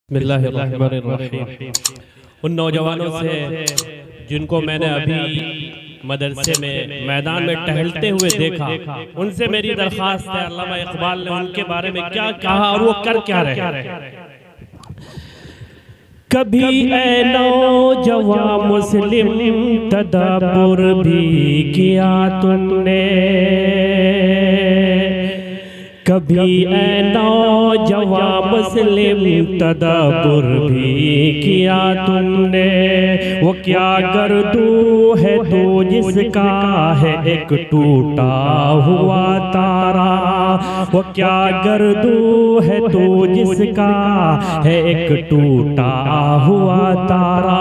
बिस्मिल्लाहिर्रहमानिर्रहीम। उन नौजवानों से जिनको मैंने अभी मदरसे में मैदान में टहलते हुए देखा, उनसे मेरी दरख्वास्त है, अल्लामा इकबाल ने उनके बारे में क्या कहा और वो कर क्या रहे। कभी ऐ नौजवान मुस्लिम तदब्बुर भी किया तुमने, कभी ऐ नौजवान मुस्लिम तदब्बुर भी किया तुमने। वो क्या गर्दू है तो जिसका है एक टूटा हुआ तारा, वो क्या गर्दू है तो जिसका है एक टूटा हुआ तारा।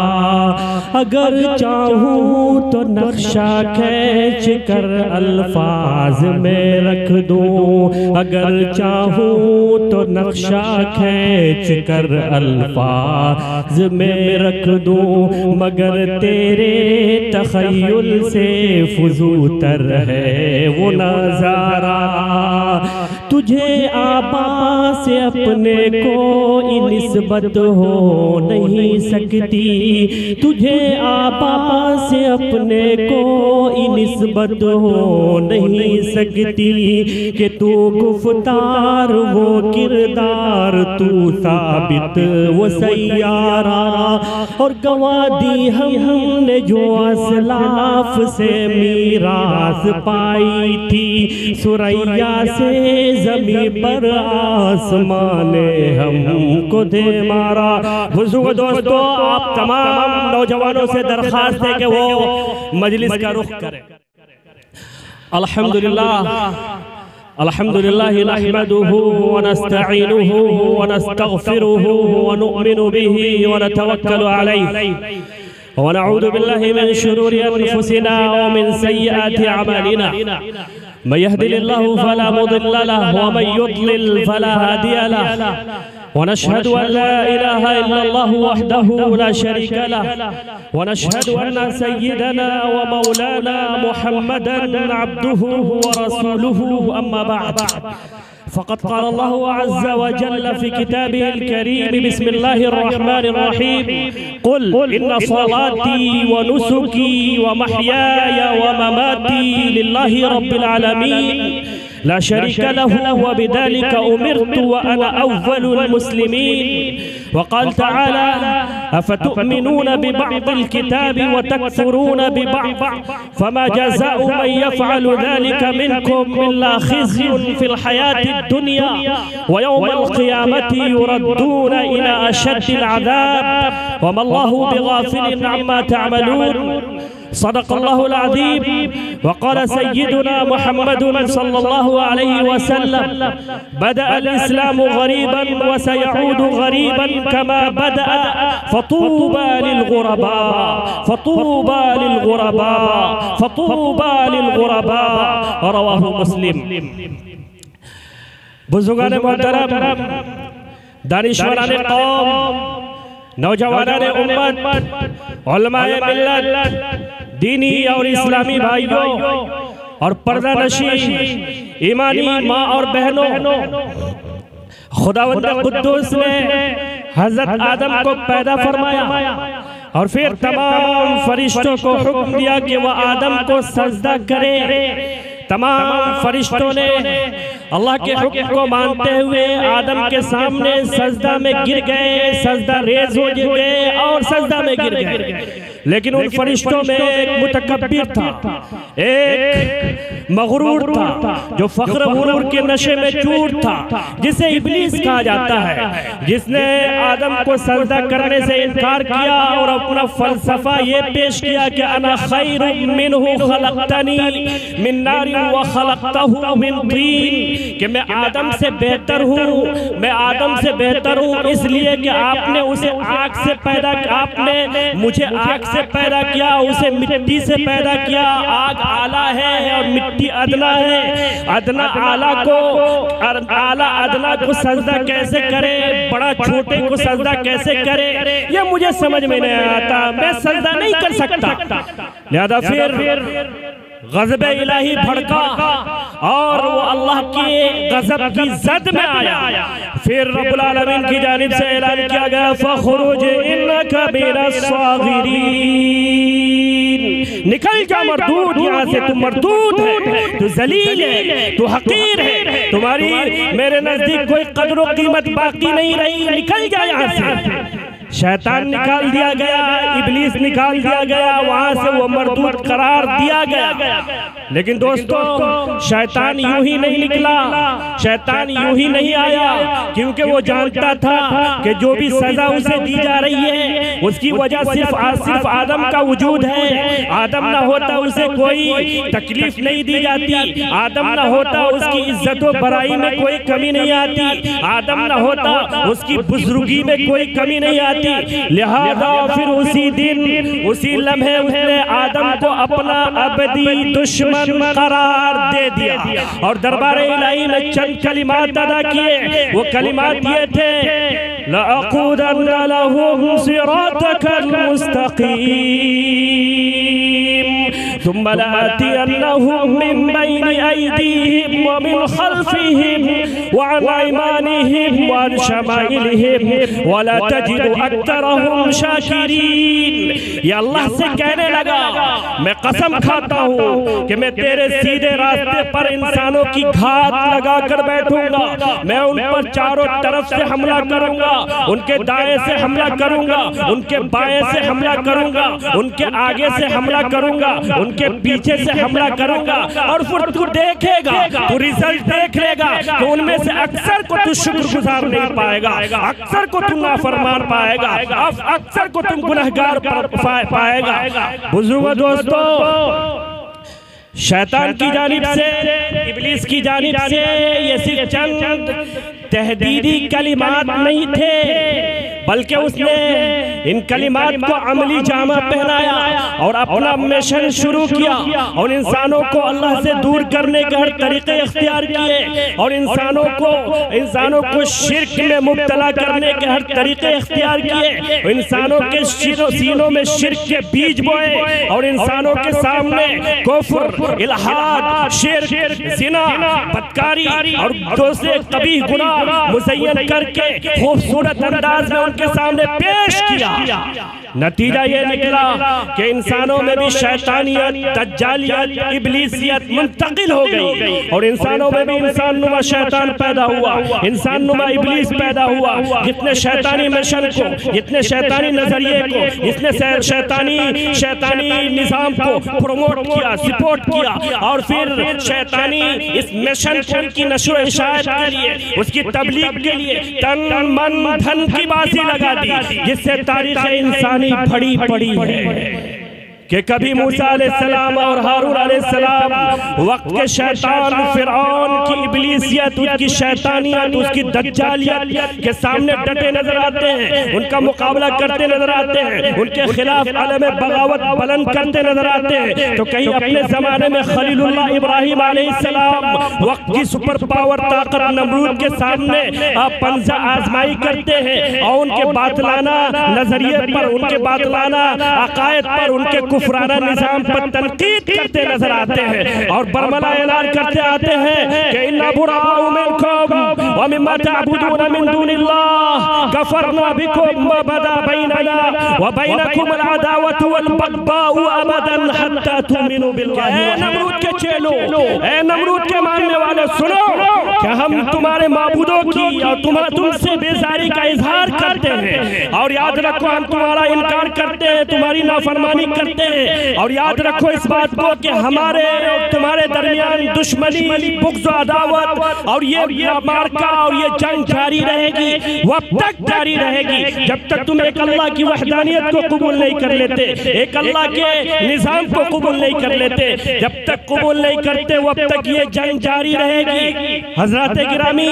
अगर चाहूँ तो नक्शा खींच कर अल्फाज में रख दूँ, अगर चाहूँ तो नक्शा खींच कर अल्फाज में रख दूँ, मगर तेरे तख़य्युल से फुज़ूतर है वो नज़ारा। तुझे आबा से अपने कोई निस्बत हो नहीं सकती, तुझे आबा से अपने कोई निस्बत हो नहीं सकती, कि तू गुफ्तार वो किरदार तू साबित वो सैयारा। और गवा दी हमने जो असलाफ से मीरास पाई थी, सुरैया से ज़मीं पर आसमाने हमको दे मारा। बुजुर्ग दोस्तों, आप तमाम नौजवानों से दरख्वास्त है कि वो मजलिस का रुख करें। अल्हम्दुलिल्लाह अल्हम्दुलिल्लाह नहमदुहु व नस्तईनुहु व नस्तगफिरुहु व नु'मिनु बिही व नतवक्कलु अलैहि व नऊज़ु बिल्लाहि मिन शुरूरि अनफुसिना व मिन सय्यिआति अमालिना। मन यहदिहिल्लाहु फला मुदिल्ल लहु व मन युद्लिल फला हादिय लहु। वनशहदु अन ला इलाहा इल्लल्लाहु वहदहु ला शरीका लहु व नशहदु अन्न सय्यिदना व मौलाना मुहम्मदन अब्दुहु व रसूलुहु। अम्मा बअद, फ़क़द क़ाल अल्लाहु अज़्ज़ व जल्ल फ़ी किताबिहिल करीम बिस्मिल्लाहिर रहमानिर रहीम, क़ुल इन्न सलाती व नुसुकी व महयाय व ममाती लिल्लाहि रब्बिल आलमीन ला शरीका लहु व बिज़ालिका उमिरतु व अना अव्वलुल मुस्लिमीन। वक़ाल तआला अफ़तुमिनून बिबअदिल किताबि व तकफ़ुरून बिबअद, फ़मा जज़ाउ मन यफ़अलु ज़ालिका मिनकुम इल्ला ख़िज़्युन फ़िल हयातिद दुनिया व यौमल क़ियामति युरद्दून इला अशद्दिल अज़ाब व मल्लाहु बिग़ाफ़िलिन अम्मा तअमलून। सदक़ल्लाहुल अज़ीम। वक़ाल सय्यिदुना मुहम्मदुन सल्लल्लाहु अलैहि वसल्लम, बदअल इस्लामु गरीबन व सयऊदु गरीबन कमा बदअ, फ़तूबा लिल गुरबा फ़तूबा लिल गुरबा फ़तूबा लिल गुरबा। रवाहु मुस्लिम। बुज़ुर्गान मोहतरम, दानिशवरान कौम, नौजवानान उम्मत, उलमाए मिल्लत, दीनी और इस्लामी भाइयों और पर्दा नशीं ईमानी माँ और बहनों, खुदावंद कुद्दूस ने हज़रत आदम को पैदा फरमाया और फिर तमाम फरिश्तों को हुक्म दिया कि वह आदम को सजदा करें। तमाम फरिश्तों ने अल्लाह के हुक्म को मानते हुए आदम के सामने सजदा में गिर गए, सजदा रेज़ हो गए और सजदा में गिर गए। लेकिन उन फरिश्तों में एक मुतकब्बिर था, एक मगरूर था, जो फ़ख्र गुरूर के नशे में चूर था, जिसे इब्लीस कहा जाता है, जिसने आदम को सजदा करने से इनकार किया और अपना फलसफा ये पेश किया कि अना खैरुम मिन्हु खलक़तनी मिन नारिन व खलक़तहु मिन तीन, कि मैं आदम से बेहतर हूँ, मैं आदम से बेहतर हूँ इसलिए कि आपने उसे आग से पैदा, आपने मुझे आग से पैदा किया, उसे मिट्टी से पैदा किया। आग आला है और मिट्टी अदना है। अदना आला को, आला अदना को सजदा कैसे करे, बड़ा छोटे को सजदा कैसे करे, ये मुझे समझ में नहीं आता, मैं सजदा नहीं कर सकता। लिहाजा फिर गज़ब इलाही भड़का और वो अल्लाह के गज़ब की ज़द में आया। फिर रब्बुल आलमीन की जानिब से ऐलान किया गया फ़ख़ुरुज इन्नका मिनस्साग़िरीन, निकल जा मरदूद, यहाँ से तू मरदूद है, तू ज़लील है, तू हक़ीर है, तुम्हारी मेरे नज़दीक कोई कदर व कीमत बाकी नहीं रही, निकल जा यहाँ से। शैतान निकाल दिया गया, इब्लीस निकाल दिया गया, वहां से वो मरदूद करार दिया गया। लेकिन दोस्तों शैतान यूं ही नहीं निकला, शैतान यूं ही नहीं आया, क्योंकि वो जानता था कि जो भी सजा उसे दी जा रही है उसकी वजह सिर्फ आदम का वजूद है। आदम ना होता उसे कोई तकलीफ नहीं दी जाती, आदम ना होता उसकी इज्जत व बराई में कोई कमी नहीं आती, आदम ना होता उसकी बुजुर्गी में कोई कमी नहीं आती। लिहाजा फिर उसी दिन उसी लम्हे उसने आदम को अपना अबदी दुश्मन करार दे दिया और दरबार इलाही में चंद कलिमात अदा किए। वो कलिमात ये थे, लअक़ूदन्ना लहुम सिरातकल मुस्तक़ीम सुम्मा लआतियन्नहुम मिन बैनि अयदीहिम व मिन खल्फिहिम व अन अयमानिहिम व अन शमाइलिहिम व ला तजिदु अक्तरहुम शाकिरीन। ये अल्लाह से कहने लगा, मैं कसम खाता हूँ कि मैं तेरे सीधे रास्ते पर इंसानों की घात लगा कर बैठूंगा, मैं उन पर चारों तरफ से हमला करूंगा, उनके दाएं से हमला करूंगा, उनके बाएं से हमला करूंगा, उनके आगे से हमला करूंगा, उनके पीछे से हमला करूंगा। और फिर तू देखेगा, तू रिजल्ट देख लेगा कि उनमें से अक्सर को तू शुक्रगुजार नहीं पाएगा, अक्सर को तू नाफरमान पाएगा, अक्सर को तुम गुनहगार पाएगा। बुजुर्गों दोस्तों, शैतान की जानिब से, इब्लीस की जानिब से ये सिर्फ चंद तहदीदी कलिमात नहीं थे, बल्कि उसने इन कलिमात को अमली जामा पहनाया और अपना मिशन शुरू किया और इंसानों को अल्लाह से दूर करने के हर तरीके इख्तियार किए और इंसानों को शिर्क में मुब्तला करने के हर तरीके इख्तियार किए, इंसानों के सीनों में शिर्क के बीज बोए और इंसानों के सामने कुफ्र, इल्हाद, शिर्क, ज़िना, बदकारी और दूसरे कबीह गुनाह मुज़य्यन करके खूबसूरत अंदाज में उनके सामने पेश किया। नतीजा ये निकला कि इंसानों में भी शैतानियत, दज्जालियत, इब्लीसियत मुंतकिल हो गई और इंसानों में भी इंसान नुमा शैतान पैदा हुआ, इंसान नुमा इब्लीस पैदा हुआ। जितने शैतानी मिशन को, जितने शैतानी नजरिए को, जिसने शैतानी निजाम को प्रमोट किया, सपोर्ट किया और फिर शैतानी इस मिशन को की नशर इशाअत के लिए, उसकी तबलीग के लिए तन मन धन की बाजी लगा दी, जिससे तारीख इंसानी भरी पड़ी है कि कभी मूसा अलैहिस्सलाम और हारून अलैहिस्सलाम वक्त के शैतान फिरौन की इब्लीसियत, उसकी शैतानियत, उसकी दज्जालियत के सामने डटे नजर आते हैं, उनका मुकाबला करते नजर आते हैं, उनके खिलाफ अलम बगावत बुलंद करते नजर आते हैं। तो कहीं अपने जमाने में खलीलुल्लाह इब्राहिम अलैहिस्सलाम वक्त की सुपर पावर ताकत नमरूद के सामने पंजा आजमाई करते हैं और उनके बातलाना नजरिए पर, उनके बातलाना अकायद पर, उनके कुफराना निजाम पर तनकीद करते नजर आते हैं और बरमला ऐलान करते आते हैं कि इन्ना बुराउ मिनकुम व मिम्मा तअबुदून मिन दूनिल्लाह कफरना बिकुम व बदा बैनना व बैनकुम अल-अदावतु वल बग़दाउ अबदन हत्ता तुमिनु बिल्लाह। ए नमरूद के चेलो, ए नमरूद के मानने वाले, सुनो कि हम तुम्हारे माबूदों की और तुमसे बेजारी का इजहार करते हैं और याद रखो हम तुम्हारा इनकार करते हैं, तुम्हारी नाफरमानी करते हैं और याद रखो इस बात को कि हमारे और तुम्हारे दरमियान दुश्मनी, बुग़्ज़, अदावत और ये मार्का और ये जंग जारी रहेगी, वब तक जारी रहेगी जब तक तुम एक अल्लाह की वहदानियत को कबूल नहीं कर लेते, एक अल्लाह के निज़ाम को कबूल नहीं कर लेते। जब तक कबूल नहीं करते वब तक ये जंग जारी रहेगी। हज़रात गिरामी,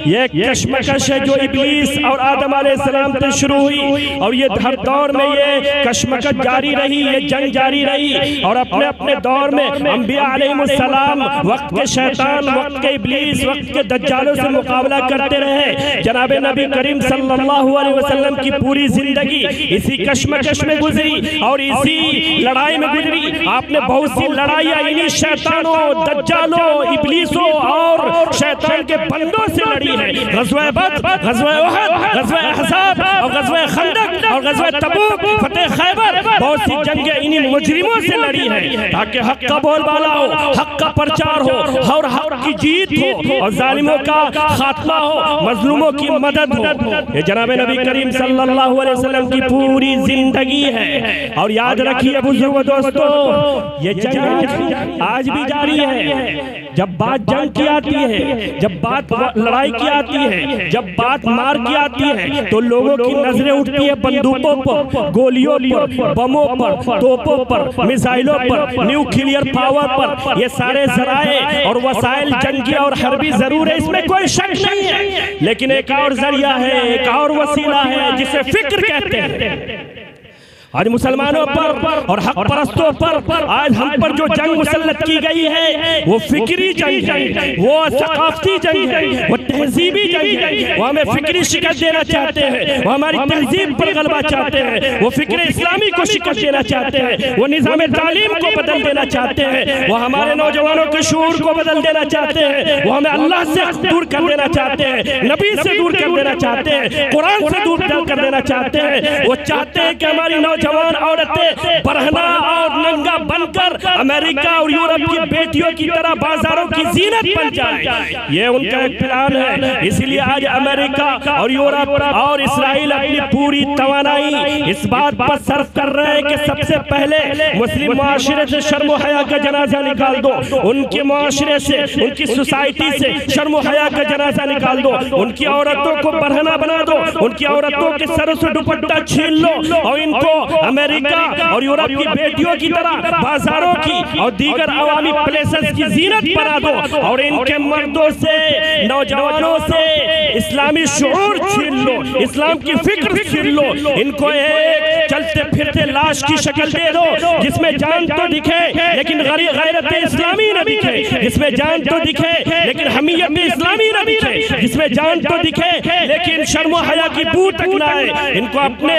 ये कशमकश है जो इब्लीस और आदम अलैहिस्सलाम से शुरू हुई और ये हर दौर में ये कशमकश जारी रही, ये जंग जारी रही और अपने अपने दौर में अंबिया अलैहिस्सलाम वक्त के शैतान, वक्त के इब्लीस, वक्त के दज्जालों से मुकाबला करते रहे। जनाब नबी करीम सल्लल्लाहु अलैहि वसल्लम की पूरी जिंदगी इसी कशमकश में गुजरी और इसी लड़ाई में गुजरी। आपने बहुत सी लड़ाइयाँ इन्हीं शैतानों, दज्जालों, इब्लीसों और शैतान के बंदों से लड़ी है। ग़ज़वा बद्र, ग़ज़वा उहद, ग़ज़वा अहज़ाब और ग़ज़वा खंदक और ग़ज़वा तबूक, फतेह खैबर, बहुत सी जंगें इन्हीं मुजरिमों से लड़ी है ताकि हक का बोलबाला हो, हक का प्रचार हो और हक की जीत हो और जालिमों का खात्मा हो, मजलूमों की मदद हो। ये जनाब नबी करीम सल्लल्लाहु अलैहि वसल्लम की पूरी जिंदगी है। और याद रखिए बुजुर्गों, दोस्तों, ये जंग आज भी जारी है। जब बात जंग की आती है, जब बात लड़ाई की आती है, जब बात मार की आती है तो लोगों की नजरें उठती है बंदूकों पर, गोलियों पर, बमों पर, तोपों पर, मिसाइलों पर, न्यूक्लियर पावर पर। ये सारे जराए और वसाइल जंगी और हरबी जरूर है, इसमें कोई शक नहीं है, लेकिन एक और जरिया है, एक और वसीला है जिसे फिक्र कहते हैं। आज मुसलमानों पर और हक परस्तों पर आज हम पर जो जंग मुसल्लत की गई है वो फिक्री जंग है, वो सकाफती जंग है, वो तहजीबी जंग है। वो हमें फिक्री शिकस्त देना चाहते हैं, वो हमारी तहजीब पर गलबा चाहते हैं, वो फिक्र इस्लामी को शिकस्त देना चाहते हैं, वो निज़ाम तालीम को बदल देना चाहते हैं, वो हमारे नौजवानों के शूर को बदल देना चाहते हैं, वो हमें अल्लाह से दूर कर देना चाहते हैं, नबी से दूर कर देना चाहते हैं, कुरान से दूर कर देना चाहते हैं। वो चाहते हैं कि हमारी जवान औरतें बरहना और नंगा बनकर अमेरिका और यूरोप की बेटियों की तरह बाजारों की जीनत बन जाए। ये उनका एक प्लान है। इसलिए आज अमेरिका और यूरोप और इस्राइल अपनी पूरी तवानाई इस बात पर सर्फ कर रहे हैं कि सबसे पहले मुस्लिम मुआशरे से शर्म हया का जनाजा निकाल दो, उनके मुआशरे से, उनकी सोसाइटी से शर्म हया का जनाजा निकाल दो, उनकी औरतों को बरहना बना दो, उनकी औरतों के सर से दुपट्टा छीन लो और इनको अमेरिका और यूरोप की बेटियों की तरह बाजारों की और दीगर अवामी प्लेसेस की जीनत बना दो और इनके मर्दों से, नौजवानों से इस्लामी शऊर छीन लो, इस्लाम की फिक्र छीन लो। इनको एक चलते फिरते लाश की शक्ल दे दो जिसमें जान तो दिखे लेकिन गैरत इस्लामी न दिखे, जिसमें जान तो दिखे लेकिन हमीयत इस्लामी न दिखे, जिसमें जान तो दिखे लेकिन शर्म हया की बू तक ना आए। इनको अपने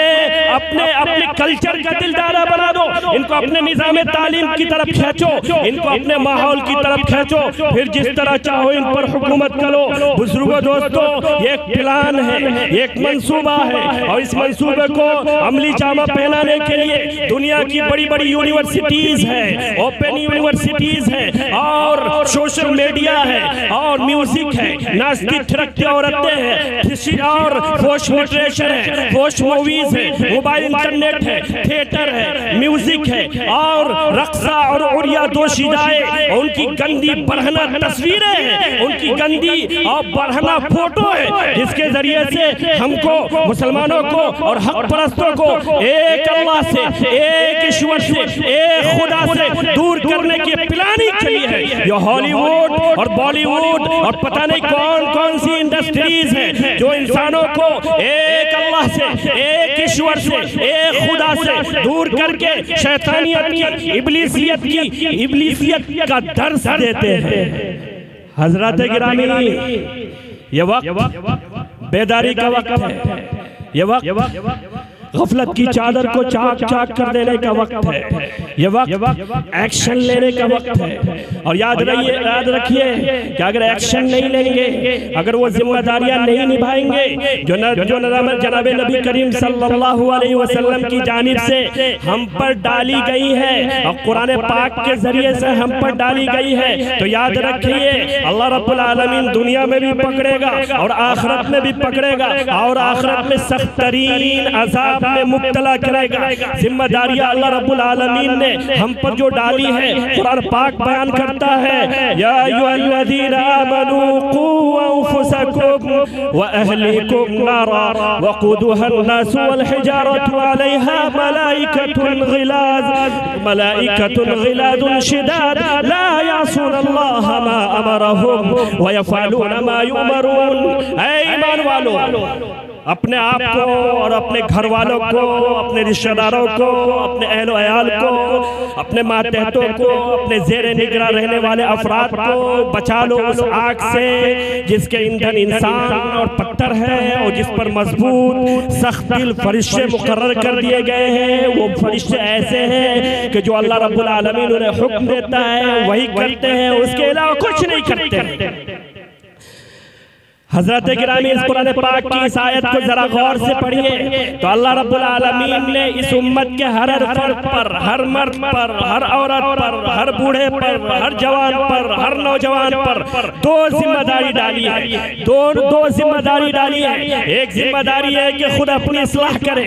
अपने अपने कल्चर का दिलदारा बना दो, इनको अपने निजाम तालीम की तरफ खींचो, इनको अपने माहौल की तरफ खींचो, फिर जिस तरह चाहो इन पर हुकूमत करो। बुजुर्गों, दोस्तों, ये एक प्लान है, एक मंसूबा है और इस मंसूबे को अमली जामा पहनाने के लिए दुनिया की बड़ी बड़ी यूनिवर्सिटीज है, ओपन यूनिवर्सिटीज है और सोशल मीडिया है और म्यूजिक है, नाचती थिरकती औरतें हैं और फोश लिटरेचर है, फोश मूवीज है, मोबाइल इंटरनेट है, थिएटर है, म्यूजिक है और रक्सा और उड़िया दोशीदाएं, उनकी गंदी बरहना तस्वीरें हैं, उनकी गंदी और बरहना फोटो है जिसके जरिए से हमको मुसलमानों को और हक परस्तों को एक अल्लाह से, एक ईश्वर से, एक खुदा से दूर करने की प्लानिंग चली है। ये हॉलीवुड और बॉलीवुड और पता नहीं कौन कौन सी इंडस्ट्रीज है जो इंसानों को एक अल्लाह से, एक ईश्वर से, एक खुदा से दूर करके शैतानियत की, इब्लीसियत का दर्स देते हैं। हजरत गिरामी, ये वक्त बेदारी का वक्त है, ये वक्त गफलत की चादर को चाक चाक कर देने का वक्त है, ये वक्त एक्शन लेने का वक्त है। और याद रखिए कि अगर एक्शन नहीं लेंगे, अगर वो जिम्मेदारियां नहीं निभाएंगे जो जनाब नबी करीम सल्लल्लाहु अलैहि वसल्लम की जानिब से हम पर डाली गई है और कुरान पाक के जरिए से हम पर डाली गई है, तो याद रखिए अल्लाह रब्बुल आलमीन दुनिया में भी पकड़ेगा और आखिरत में भी पकड़ेगा और आखिरत में सख्त तरीन अज़ाब में मुब्तला करेगा। जिम्मेदारियां अल्लाह रब्बुल आलमीन ने ने हम पर जो डाली है, कुरान पाक बयान करता है, या अय्युहल्लज़ीना आमनू क़ू अनफुसकुम व अहलीकुम नारा वक़ूदुहा अन्नास वल हिजारतु अलैहा मलाइकतुन गिलाज़ुन शिदाद ला यासूनल्लाह मा अमरहुम व यफ़अलून मा युमरून। ऐ ईमान वालों, अपने आप को और अपने घर वालों को, अपने रिश्तेदारों को, अपने अहल अयाल को, अपने मातहतों को, अपने ज़ेरे निगरान रहने वाले अफराद को बचा लो उस आग से जिसके ईंधन इंसान और पत्थर है और जिस पर मजबूत सख्त दिल फरिश्ते मुकर्रर कर दिए गए हैं। वो फरिश्ते ऐसे हैं कि जो अल्लाह रब्बुल आलमीन उन्हें हुक्म देता है वही करते हैं, उसके अलावा कुछ नहीं करते। हज़रत गिरामी इस कुरान पाक की इस आयत को जरा गौर से पढ़िए तो अल्लाह रब्बुल आलमीन ने इस उम्मत के हर फर्द पर, हर मर्द पर, हर औरत पर, हर बूढ़े पर, हर जवान पर, हर नौजवान पर दो जिम्मेदारी डाली है। दो जिम्मेदारी डाली है। एक जिम्मेदारी है कि खुद अपनी इस्लाह करे,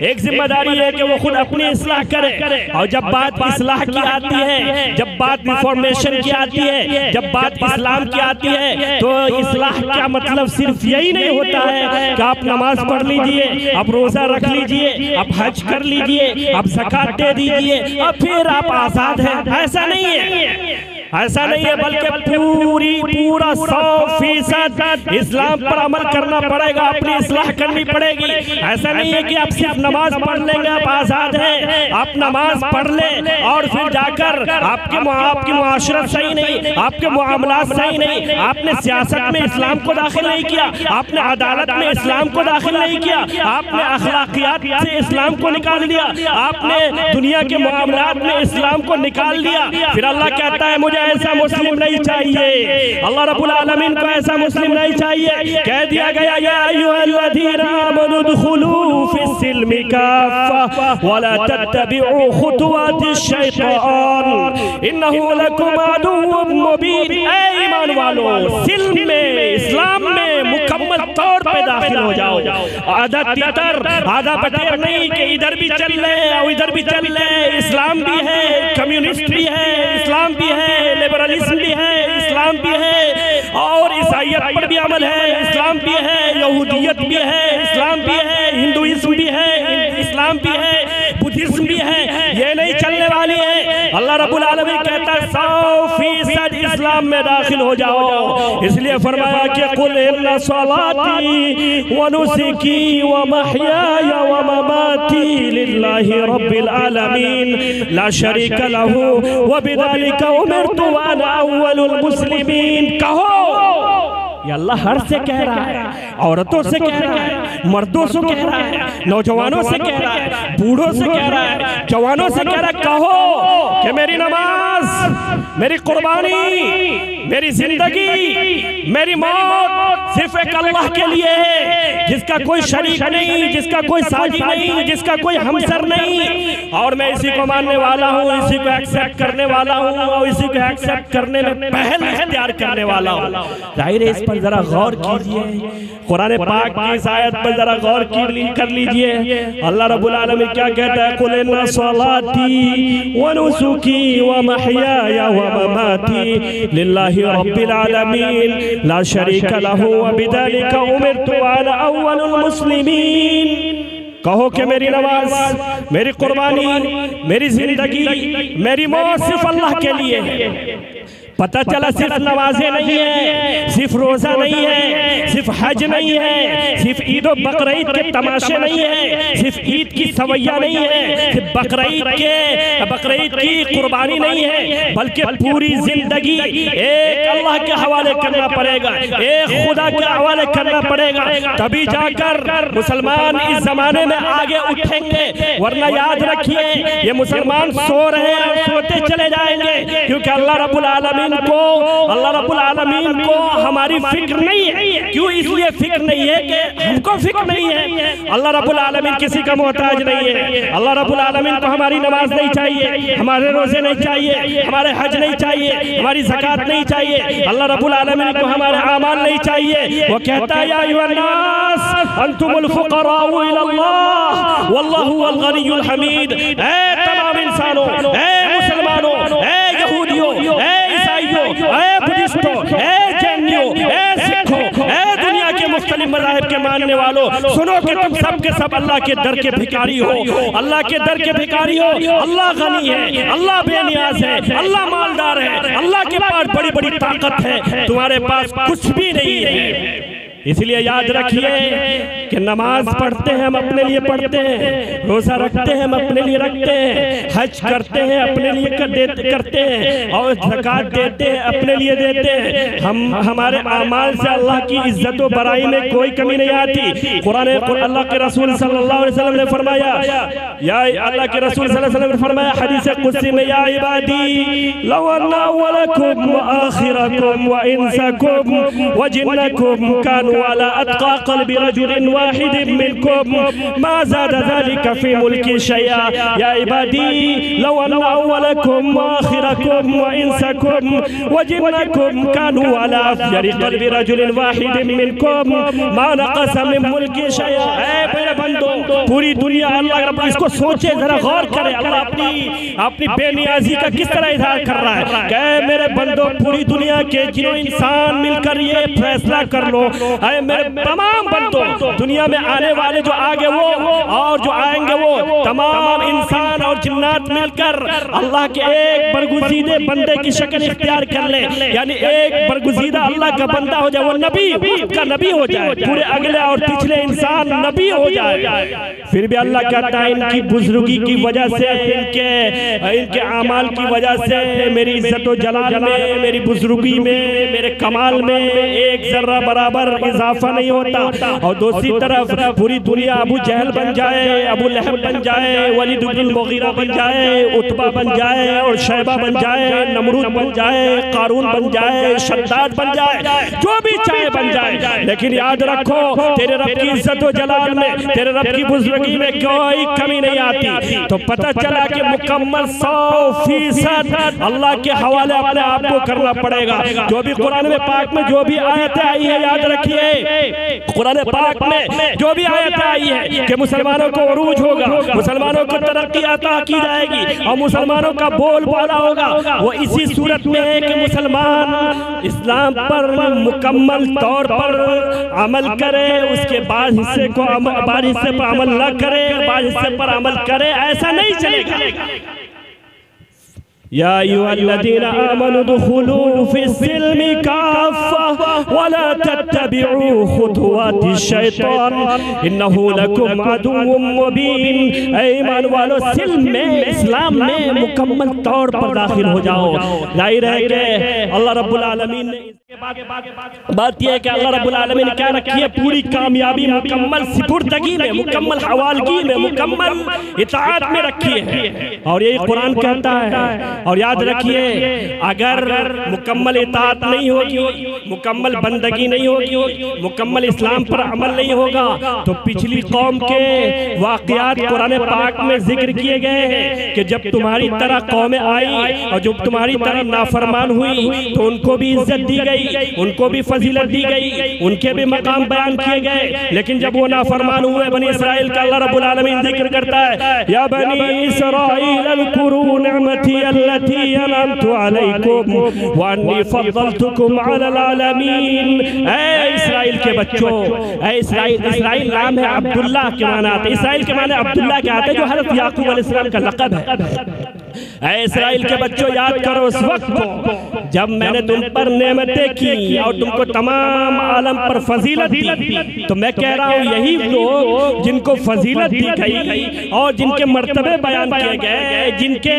एक जिम्मेदारी है कि वो खुद अपनी इस्लाह करे। और जब बात इस्लाह की आती है, जब बात इंफॉर्मेशन की आती है, जब बात इस्लाम की आती है, तो इस्लाह क्या मतलब सिर्फ यही नहीं होता है कि आप नमाज पढ़ लीजिए, आप रोजा रख लीजिए, आप हज कर लीजिए, आप ज़कात दे दीजिए और फिर आप आजाद हैं। ऐसा नहीं है, ऐसा नहीं है, बल्कि पूरा 100% इस्लाम पर अमल करना पड़ेगा, अपनी इस्लाह करनी पड़ेगी। ऐसा नहीं है कि आप सिर्फ नमाज पढ़ लेंगे आप आजाद हैं। आप नमाज पढ़ ले और फिर जाकर आपकी मुआशरत सही नहीं, आपके मुआमलात सही नहीं, आपने सियासत में इस्लाम को दाखिल नहीं किया, आपने अदालत में इस्लाम को दाखिल नहीं किया, आपने अखलाकियात से इस्लाम को निकाल दिया, आपने दुनिया के मुआमलात में इस्लाम को निकाल दिया। फिर अल्लाह कहता है मुझे ऐसा मुस्लिम नहीं चाहिए, अल्लाह रब्बुल आलमीन को ऐसा मुस्लिम नहीं चाहिए। कह दिया गया या अय्युहल्लज़ीना आमनू उदखुलू फिस्सिल्मि काफ़ा वला तत्तबिउ खुतुवातिश शैतान इन्नहु लकुम अदुव्वुम मुबीन। ऐ ईमान वालों, सिल्म में, इस्लाम में मुकम्मल तौर पे दाखिल हो जाओ। आधा तितर आधा बटेर नहीं कि इधर भी चल रहे और इधर भी चल रहे। इस्लाम भी है, कम्युनिस्ट भी है, इस्लाम भी है, लिबरलिज्म भी है, इस्लाम भी है, और ईसाईयत पर भी अमल है, इस्लाम भी है, यहूदियत भी है, इस्लाम भी है, हिंदुइज्म भी है, इस्लाम भी है, बुद्धिज्म भी है। ये नहीं चलने वाली है। अल्लाह रब्बुल आलमीन कहता है 100% इस्लाम में दाखिल हो जाओ। इसलिए फरमाया कि कुल इन्ना सलाती व नुसकी व महयाय व ममाती लिल्लाहि रब्बिल आलमीन ला शरीका लहू व बिदालिका उमिरतु व अना अव्वलुल मुस्लिमीन। कहो, ये अल्लाह हर से कह रहा है, औरतों से कह रहा है, मर्दों से कह रहा है, नौजवानों से कह रहा है, बूढ़ों से कह रहा है, जवानों से कह रहा है। कहो कि मेरी नमाज, मेरी कुर्बानी, मेरी जिंदगी, मेरी मौत सिर्फ एक अल्लाह के लिए है, जिसका कोई शरीक नहीं, जिसका कोई साजी नहीं, जिसका कोई हमसर नहीं। और मैं इसी को मानने वाला हूँ, इसी को एक्सेप्ट करने वाला हूँ और इसी को एक्सेप्ट करने में पहल इख्तियार करने वाला हूँ। जाहिर है, इस पर जरा गौर कीजिए, कुरान पाक की इस आयत पर जरा गौर कर लीजिए। अल्लाह रब्बुल आलमीन क्या कहता है? कुल इन्ना सलाती व नुसुकी व महयाय व ममाती लिल्लाहि रब्बिल आलमीन ला शरीका लहू व बिदालिका उमिरतु व अना अव्वलुल मुस्लिमीन। कहो कि मेरी नमाज, मेरी कुर्बानी, मेरी जिंदगी, मेरी मौत सिर्फ अल्लाह के लिए है। पता चला सिर्फ नमाजें नहीं है, सिर्फ रोजा नहीं है, सिर्फ हज नहीं है, सिर्फ ईद और बकरीद के तमाशे नहीं है, सिर्फ ईद की सवैया नहीं है, सिर्फ बकरीद की कुर्बानी नहीं है, बल्कि पूरी जिंदगी एक अल्लाह के हवाले करना पड़ेगा, एक खुदा के हवाले करना पड़ेगा। तभी जाकर मुसलमान इस जमाने में आगे उठेंगे। वरना याद रखिए, ये मुसलमान सो रहे हैं और सोते चले जाएंगे, क्योंकि अल्लाह रब्बुल आलमीन को हमारी फिक्र नहीं है। क्यों? इसलिए फिक्र नहीं है कि हमको फिक्र नहीं है। अल्लाह रब्बुल आलमीन किसी का मोहताज नहीं है। अल्लाह रब्बुल आलमीन को हमारी नमाज नहीं चाहिए, हमारे रोजे नहीं चाहिए, हमारे हज नहीं चाहिए, हमारी ज़कात नहीं चाहिए। अल्लाह रब्बुल आलमीन को हमारे आमाल नहीं चाहिए। वो कहता है या अय्युहन्नास अंतुमुल फुक़राउ इलल्लाह वल्लाहु हुवल गनियुल हमीद। ऐ तमाम इंसानों, मुसलमानों, यहूदियों, ईसाइयों, बुद्धिस्टों, जैनियों, सिखों, दुनिया के मुख्तलिफ मज़ाहिब के मानने वालों, सुनो कि तुम सब के सब अल्लाह के दर के भिखारी हो, अल्लाह के दर के भिखारी हो। अल्लाह गनी है, अल्लाह बेनियाज है, अल्लाह मालदार है, अल्लाह के पास बड़ी बड़ी ताकत है, तुम्हारे पास कुछ भी नहीं है। इसलिए याद रखिए कि नमाज पढ़ते हैं हम अपने लिए पढ़ते हैं, रोज़ा रखते हैं हम अपने लिए रखते हैं, हज करते हैं अपने लिए करते हैं, और ज़कात देते हैं अपने लिए देते हैं। हम हमारे अमाल से अल्लाह की इज्जत व बड़ाई में कोई कमी नहीं आती। कुरान अल्लाह के रसूल सल्लल्लाहु अलैहि वसल्लम ने फरमाया, या अल्लाह के रसूल सल्लल्लाहु अलैहि वसल्लम ने फरमाया हदीस कुदसी में, या इबादी लौ अन्ना अव्वलकुम व आखिरकुम व इंसकुम व जिन्नकुम कानू अला अत्का क़ल्बि रजुलिन वाहिदिन मिनकुम मा ज़ादा ज़ालिका फ़ी मुल्की शैआ। या इबादी लौ अन्ना अव्वलकुम व आखिरकुम व इंसकुम व जिन्नकुम कानू अला अफ़जरि क़ल्बि रजुलिन वाहिदिन मिनकुम मा नक़सा मिन मुल्की शैआ। ऐ मेरे बंदो, पूरी दुनिया अल्लाह रब, इसको सोचे जरा गौर करे, अल्लाह अपनी बेनियाजी का किस तरह इज़हार कर रहा है। कहे मेरे बंदो, पूरी दुनिया के जिनो इंसान मिलकर ये फैसला कर लो, ऐ मेरे तमाम बंदो, दुनिया में आने वाले जो आगे वो और जो आएंगे वो तमाम इंसान और जिन्नात मिलकर अल्लाह के एक बरगुज़ीदे बंदे की शक्ल इख्तियार कर ले, यानी एक बरगुज़ीदा अल्लाह का बंदा हो जाए, वो नबी का नबी हो जाए, पूरे अगले और पिछले इंसान नबी हो जाए। फिर भी अल्लाह कहता है इनकी बुजुर्गी की वजह से, इनके अमाल की वजह से मेरी इज्जत व जलाल में, मेरी बुजुर्गी में, मेरे कमाल में एक जर्रा बराबर इजाफा नहीं होता। और दूसरी तरफ पूरी दुनिया अबू जहल बन जाए, अबू लहब बन जाए, वलीद बिन मुगीरा बन जाए, उतबा बन जाए, और शैबा बन जाए, नमरूद बन जाए, कारून बन जाए, शद्दाद बन जाए, जो भी चाहे बन जाए, लेकिन याद रखो तेरे रब की इज्जत व जलाल में, तेरे रब की बुजुर्गी में कोई कमी नहीं आती। तो पता चला कि मुकम्मल 100% अल्लाह के हवाले अपने आप को करना पड़ेगा। जो भी कुरान में पाक में जो भी आयतें आई है, याद रखिए कुरान पाक में जो भी आयत आई है कि मुसलमानों को उरूज होगा, मुसलमानों को तरक्की अता की जाएगी और मुसलमानों का बोलबाला होगा, वो इसी सूरत में है कि मुसलमान इस्लाम पर मुकम्मल तौर पर अमल करे, उसके बाद हिस्से पर अमल न करे, बाद हिस्से पर अमल करे, ऐसा नहीं चलेगा। या अय्युहल्लज़ीना आमनू दुखुलू फ़िस्सिल्मि काफ़्फ़ा वला तत्तबिऊ ख़ुतुवातिश शैतान इन्नहु लकुम अदुव्वुम मुबीन। ऐ ईमान वालों, सिल्म में, इस्लाम में मुकम्मल तौर पर दाखिल हो जाओ। जाहिर है कि अल्लाह रब्बुल आलमीन ने बात यह है कि अल्लाह रब्बुल आलमीन ने क्या रखी है, पूरी कामयाबी मुकम्मल सिपुर्दगी में, मुकम्मल हवालगी में, मुकम्मल इताअत में रखी है। और यही कुरान कहता है। और याद रखिए, अगर मुकम्मल इताअत नहीं होगी, मुकम्मल बंदगी नहीं होगी, मुकम्मल इस्लाम पर अमल नहीं होगा, तो पिछली कौम के वाक़यात कुरान पाक में जिक्र किए गए हैं कि जब तुम्हारी तरह कौमें आई और जब तुम्हारी तरह नाफरमान हुई तो उनको भी इज्जत दी गई, उनको भी फजीलत दी गई, उनके भी मकाम बयान किए गए। लेकिन जब वो नाफरमान हुए बनी इसराइल का, अल्लाह रब्बुल आलमीन जिक्र करता है, या बनी इसराइल अज़्कुरू निअमती अल्लती अनअमतु अलैकुम व अन्नी फद्दलतुकुम अलल आलमीन। ऐ इसराइल के बच्चों, ऐ इसराइल नाम है अब्दुल्ला के माने आते, इसराइल के माने अब्दुल्ला के आते, जो हज़रत याकूब अलैहिस्सलाम का लक़ब है। ऐ इसराइल के बच्चों, याद करो उस वक्त को जब मैंने तुम पर नेमतें की और तुमको तमाम आलम पर फजीलत दी। तो मैं कह रहा हूँ, यही लोग जिनको फजीलत दी गई और जिनके मर्तबे बयान किए गए, जिनके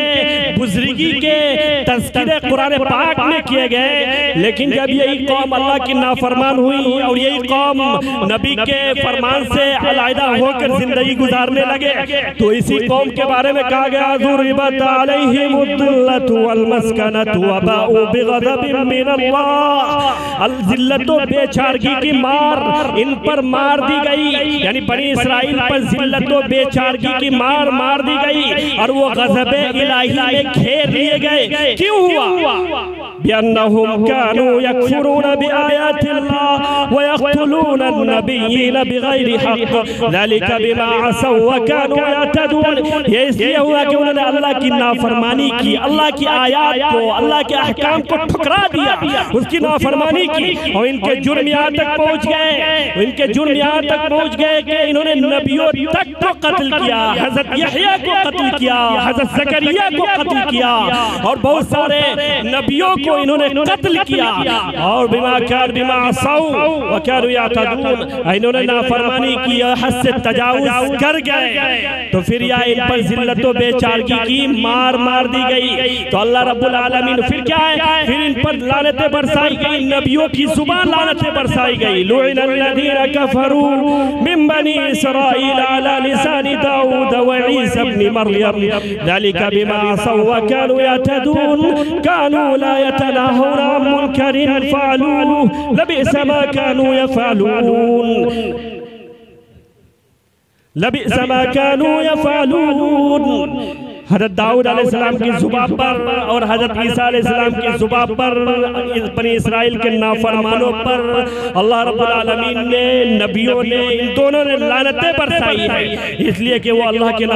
बुजुर्गी के तज़किरे कुरान पाक में किए गए, लेकिन जब यही कौम अल्लाह की नाफरमान हुई और यही कौम नबी के फरमान से अलहदा होकर जिंदगी गुजारने लगे, तो इसी कौम के बारे में कहा गया, ज़ुरिबत अलैहिमुद्दिल्लतु वल मस्कनतु व बाऊ बिग़ज़बिन मिनल्लाह। जिल्लत व बेचारगी की मार इन पर मार दी गई, यानी बनी इसराइल पर जिल्लत व बेचारगी की मार दी गई और वो गज़ब इलाही में घेर लिए गए। क्यों हुआ? बिअन्नहुम कानू यकफुरून बिआयातिल्लाह व यक़्तुलून अन्नबिय्यीन बिगैरि हक़ ज़ालिका बिमा असौ व कानू यअतदून। ये इसलिए हुआ कि उन्होंने अल्लाह की नाफरमानी की, अल्लाह की आयत को, अल्लाह के अहकाम को ठुकरा दिया, उसकी नाफरमानी की। और इनके जुर्म यहाँ तक पहुँच गए, इनके जुर्म यहाँ तक पहुँच गए कि इन्होंने नबियों तक को कत्ल किया, हज़रत यहया को कत्ल किया, हज़रत ज़करिया को कत्ल किया और बहुत सारे नबियों को इन्होंने कत्ल किया। और बिमा असौ व कानू यअतदून, इन्होंने नाफरमानी की, हद से तजावुज़ कर गए। तो फिर या इन पर जिल्लत व बेचारगी की मार दी गई। तो अल्लाह रब्बुल आलमीन फिर क्या है, फिर इन पर लानतें बरसाई गई, नबियों की जुबान लानतें बरसाई गई। लुइनल्लज़ीना कफरू मिन बनी इसराईल अला लिसानी दाऊद व ईसा इब्न मरयम ज़ालिका बिमा असौ व कानू यअतदून कानू ला यतनाहून अन मुनकरिन फ़अलूहु लबिअस मा कानू यफ़अलून लबिअस मा कानू यफ़अलून। हज़रत दाऊद अलैहिस्सलाम की ज़ुबान पर और हज़रत ईसा अलैहिस्सलाम की ज़ुबान पर, बनी इसराइल के नाफरमानों पर अल्लाह रब्बुल आलमीन ने, नबियों ने, इन दोनों ने लानतें बरसाई है, इसलिए कि वो अल्लाह की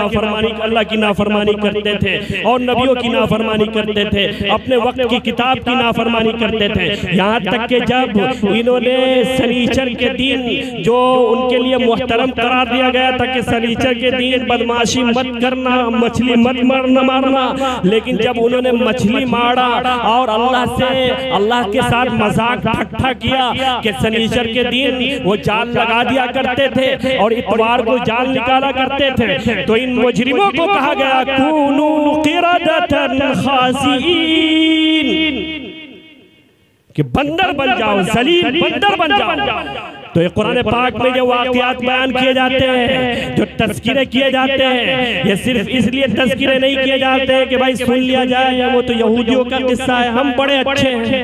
नाफरमानी करते थे और नबियों की नाफरमानी करते थे, अपने वक्त की किताब की नाफरमानी करते थे। यहाँ तक कि जब इन्होंने सनीचर के दिन, जो उनके लिए मुहतरम करार दिया गया था कि सनीचर के दिन बदमाशी मत करना, मछली मत मारना, लेकिन जब उन्होंने मछली मारा और अल्लाह के साथ मजाक ठट्ठा किया कि शनीचर के दिन वो जाल लगा दिया करते थे और इतवार को जाल निकाला करते थे, तो इन मुजरिमों को कहा गया कूनू क़िरदतन ख़ासिईन, कि बंदर बन जाओ, जलील बंदर बन जाओ। तो ये कुरान पाक में जो वाक़यात बयान किए जाते हैं, जो तज़किरे किए जाते हैं, ये सिर्फ इसलिए तज़किरे नहीं किए जाते हैं कि भाई सुन लिया जाए, वो तो यहूदियों का किस्सा है, हम बड़े अच्छे हैं,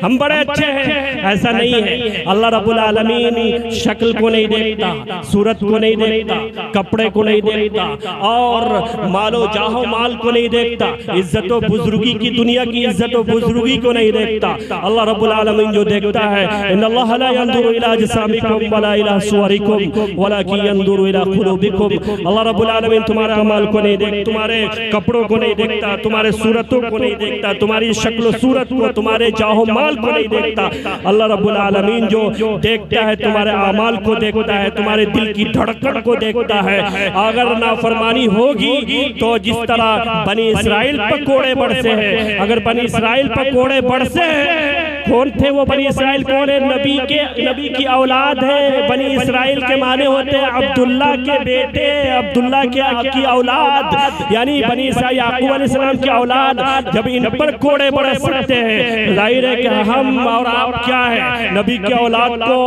हम बड़े अच्छे हैं, ऐसा नहीं है। अल्लाह रब्बुल आलमीन शक्ल को नहीं देखता, सूरत को नहीं देखता, कपड़े को नहीं देखता और मालो जाहो माल को नहीं देखता, इज्जत व बुजुर्गी की, दुनिया की इज्जत व बुजुर्गी को नहीं देखता। अल्लाह रब्बुल आलमीन जो देखता है, इन्नल्लाह ला यंजुरु इला जिस्मिकुम वला इला सुवरिकुम वलाकिन यंजुरु इला कुलूबिकुम। अल्लाह रब्बुल आलमीन तुम्हारे अमाल को नहीं देखता, तुम्हारे कपड़ों को नहीं देखता, तुम्हारे सूरतों को नहीं देखता, तुम्हारी शक्ल सूरत को, तुम्हारे जाहो माल को नहीं देखता। अल्लाह रब्बुल आलमीन जो देखता है तुम्हारे अमाल को देखता है, तुम्हारे दिल की धड़कन को देखता है। अगर नाफरमानी होगी तो जिस तरह बनी इसराइल पर कोड़े बरसे हैं, अगर बनी इसराइल पर कोड़े बरसे हैं, कौन थे वो बनी इसराइल? कौन है? नबी की औलाद है। बनी इसराइल के माने होते हैं अब्दुल्ला के बेटे, अब्दुल्ला की औलाद, यानी बनी इसराइल याकूब अलैहिस्सलाम की औलाद। जब इन पर कोड़े बरस सकते हैं, जाहिर है कि हम और आप क्या है, नबी की औलाद को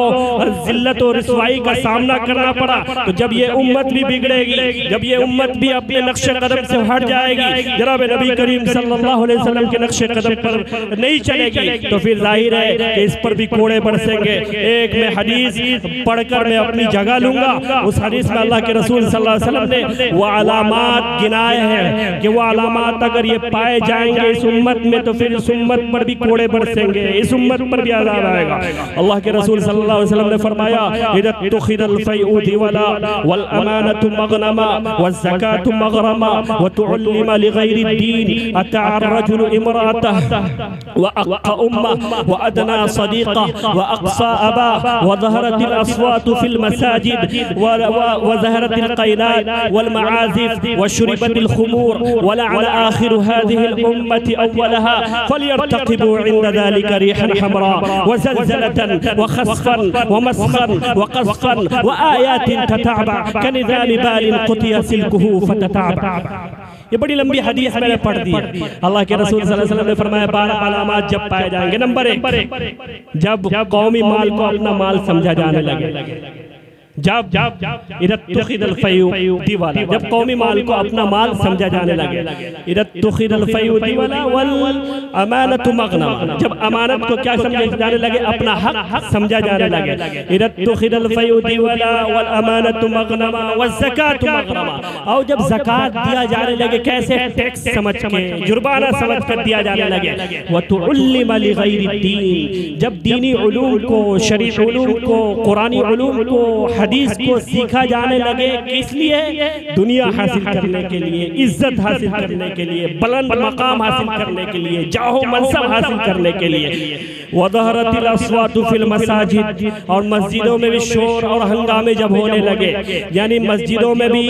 जिल्लत और रिसवाई का सामना करना पड़ा। तो जब ये उम्मत भी बिगड़ेगी, जब ये उम्मत भी अपने नक्शे कदम से हट जाएगी, जनाब नबी करीम सल्लल्लाहु अलैहि वसल्लम के नक्शे कदम पर नहीं चलेगी, तो फिर जाहिर है कि इस पर भी कोड़े बरसेंगे। एक मैं हदीस पढ़कर मैं अपनी जगह लूंगा। उस हदीस में अल्लाह के रसूल सल्लल्लाहु अलैहि वसल्लम ने वो अलामात गिनाए हैं कि वो अलामात अगर ये पाए जाएंगे इस उम्मत में, तो फिर इस उम्मत पर भी कोड़े बरसेंगे, इस उम्मत पर भी अज़ाब आएगा। अल्लाह के रसूल सल्लल्लाहु अलैहि वसल्लम ने फरमाया, इज़ा तुखिदल फ़ैउ दिवला वल अमानतु मग़नमा वज़ ज़कातु मग़रमा व तुअल्लिमा लिग़ैरि दीन अतअर रजुलु इम्राअतहु व अक़ा उम्मह व अदना सदीक़ा व अक़सा अबा व ज़हरतिल अस्वातु फ़िल मसाजिद व ज़हरतिल क़ैनात वल मआज़िफ़ व शुरिबतिल ख़ुमूर व लअन आख़िरु हाज़िहिल उम्मति अव्वलहा फ़लियर्तक़िबू इंद ज़ालिका रिहन हमरा व ज़लज़लतन व ख़स्फ़न व मस्ख़न व क़ज़फ़न व आयातिन ततअबा कनिज़ामि बालिन क़ुतिया सिल्कुहु फ़ततअबा। ये बड़ी लंबी हदीस मैंने पढ़ दी। अल्लाह के रसूल सल्लल्लाहु अलैहि वसल्लम ने फरमाया 12 अलामात जब पाए जाएंगे। नंबर 1, जब कौमी माल को अपना माल समझा जाने लगे, जब जब कौमी माल को अपना माल समझा जाने लगे, अमानत मगनम, जब अमानत को क्या समझा जाने लगे, अपना हक समझा जाने लगे, और जब ज़कात दिया जाने लगे कैसे टैक्स समझ के, जुर्माना समझ कर दिया जाने लगे, जब दीनी उलूम को, शरीफ उलूम को, कुरानी उलूम को, हदीस को सीखा जाने लगे, किस लिए? दुनिया हासिल करने के लिए, इज्जत हासिल करने के लिए, बुलंद मकाम हासिल करने के लिए, जाहो मनसब हासिल करने के लिए। वज़हरतिल अस्वातु फिल मसाजिद, और मस्जिदों में भी शोर और हंगामे जब होने लगे, यानी मस्जिदों में भी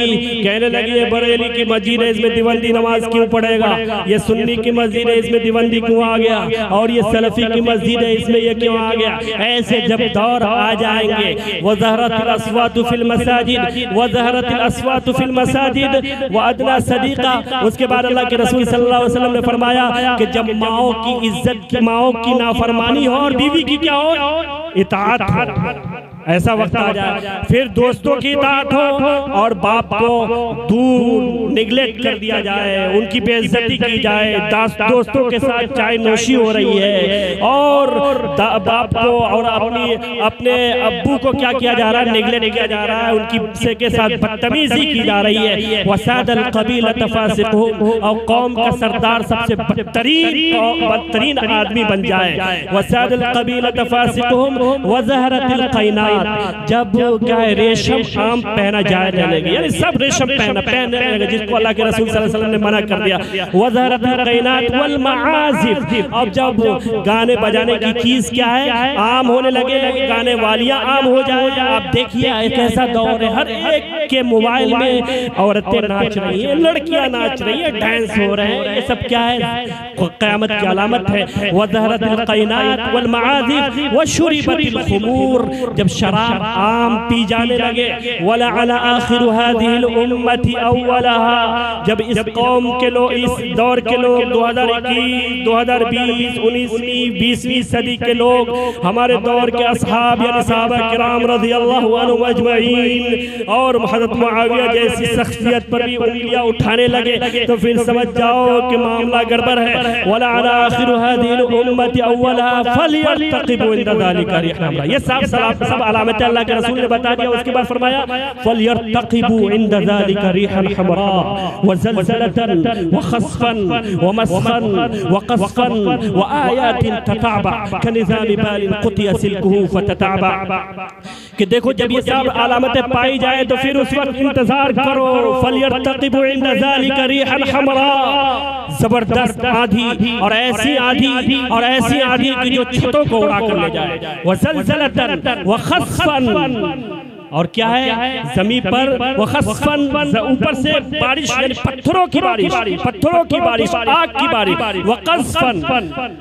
कहने लगे ये बरेली की मस्जिद है, इसमें दिवंदी नमाज क्यों पढ़ेगा, ये सुन्नी की मस्जिद है, इसमें दिवंदी क्यों आ गया, और ये सलफी की मस्जिद है, इसमें ये क्यों आ गया। ऐसे जब दौर आ जाएंगे, वज़हरतिल अस्वातु फिल मसाजिद, वज़हरतिल अस्वातु फिल मसाजिद व अदना सदीका, उसके बाद अल्लाह के रसूल सल्लल्लाहु अलैहि वसल्लम ने फरमाया कि जब माओ की इज्जत की, माओ की नाफरमानी हो और बीवी की क्या हो, इताअत हो, ऐसा वक्त आ जाए। फिर दोस्तों की इताअत हो और बाप को दूर निगलेक्ट कर दिया जाए, उनकी बेइज्जती की जाए, दोस्तों के साथ चाय नोशी हो रही है, और बाप को और अपने अब्बू को क्या किया जा रहा है, निगलेक्ट किया जा रहा है, उनकी के साथ बदतमीजी की जा रही है। वसादल कबीलत फासिकुहुम, और कौम का सरदार सबसे बदतरीन आदमी बन जाए। वसादल कबीलत फासिकुहुम वज़हरतिल क़ैनात, जब क्या है, रेशम आम पहना जाने लगे, यानी सब रेशम पहनने लगे, जिसको अल्लाह के रसूल सल्लल्लाहु अलैहि वसल्लम ने मना कर दिया। वज़हरतिल क़ैनात वल मआज़िफ़, अब जब गाने बजाने की चीज क्या है, आम होने लगे, गाने वालियां आम हो जाए। आप देखिए एक ऐसा दौर है, हर एक के मोबाइल में औरतें नाच रही हैं, लड़कियां नाच रही हैं, डांस हो रहे हैं, ये सब क्या है, क़यामत की अलामत है। वज़हरतिल क़ैनात वल मआज़िफ़ व शुरिबतिल ख़ुमूर, जब शराब आम पी जाने लगे। वला अला आखिरु हादिहिल उम्मति अव्वलहा, जब इस कौम के लोग, इस दौर के लोग, 2021, 2020, 19वीं 20वीं सदी के लोग, हमारे दौर के असहाब यानी सहाबा किराम रज़ियल्लाहु अन्हुम अजमईन और हज़रत मुआविया जैसी शख्सियत पर भी उंगलियां उठाने लगे, तो फिर समझ जाओ कि मामला गड़बड़ है। वला अला आखिरु हादिहिल उम्मति अव्वलहा फलयर्तक़िबू इंदा ज़ालिका रिहना, ये सब अलामत अल्लाह के रसूल ने बता दिया। उसके बाद फरमाया फलयर्तक़िबू इंदा ज़ालिका रिहन हमरा व ज़लज़लतन व खस्फन व मस्खन व क़स्फन व आयातिन तताबा कनिज़ामि बालिन क़ुतिया सिल्कुहु फतताबा, कि देखो जब ये सब अलामतें पाई जाए तो फिर उस वक्त इंतजार करो। फलयर्तक़िबू इंदा ज़ालिका रिहन हमरा, जबरदस्त आंधी, और ऐसी आंधी की जो छतों को उड़ा कर ले जाए। व ज़लज़लतन व खस्फन, और क्या है, जमीन पर वखस्फन, ऊपर से बारिश यानी पत्थरों की बारिश, आग की बारिश, वक़स्फन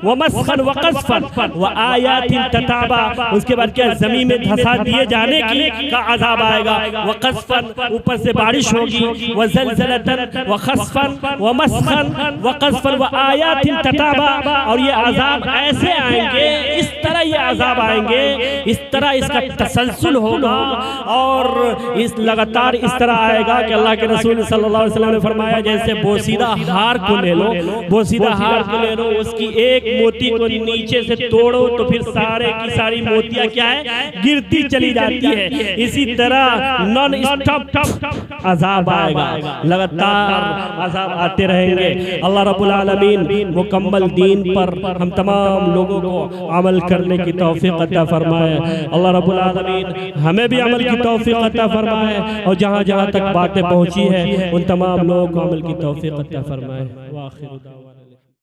वमस्खन वक़स्फन व आयातिन तताबा, उसके बाद क्या, जमीन में धंसा दिए जाने की का अज़ाब आएगा। वक़स्फन, ऊपर से बारिश होगी, व ज़लज़लतन वख़स्फन वमस्खन वक़स्फन व आयातिन तताबा, और ये अज़ाब ऐसे आएंगे, इस तरह ये अज़ाब आएंगे, इस तरह इसका तसलसल होगा, और इस लगातार इस तरह आएगा कि अल्लाह के रसूल सल्लल्लाहु अलैहि वसल्लम ने फरमाया जैसे बोसीदा हार को ले लो, बोसीदा हार को ले लो, उसकी एक मोती को नीचे से तोड़ो तो फिर सारे की सारी मोतियां क्या है, गिरती चली जाती है। इसी तरह नॉन स्टॉप अजाब आएगा, लगातार अजाब आते रहेंगे। अल्लाह रब्बुल आलमीन मुकम्मल दीन पर हम तमाम लोगों को अमल करने की तौफीक अता फरमाए। अल्लाह रब्बुल आलमीन हमें भी अमल की तौफीक अता फरमाए, और जहाँ जहाँ तक बातें पहुँची है उन तमाम लोगों को अमल की तौफीक अता फरमाए।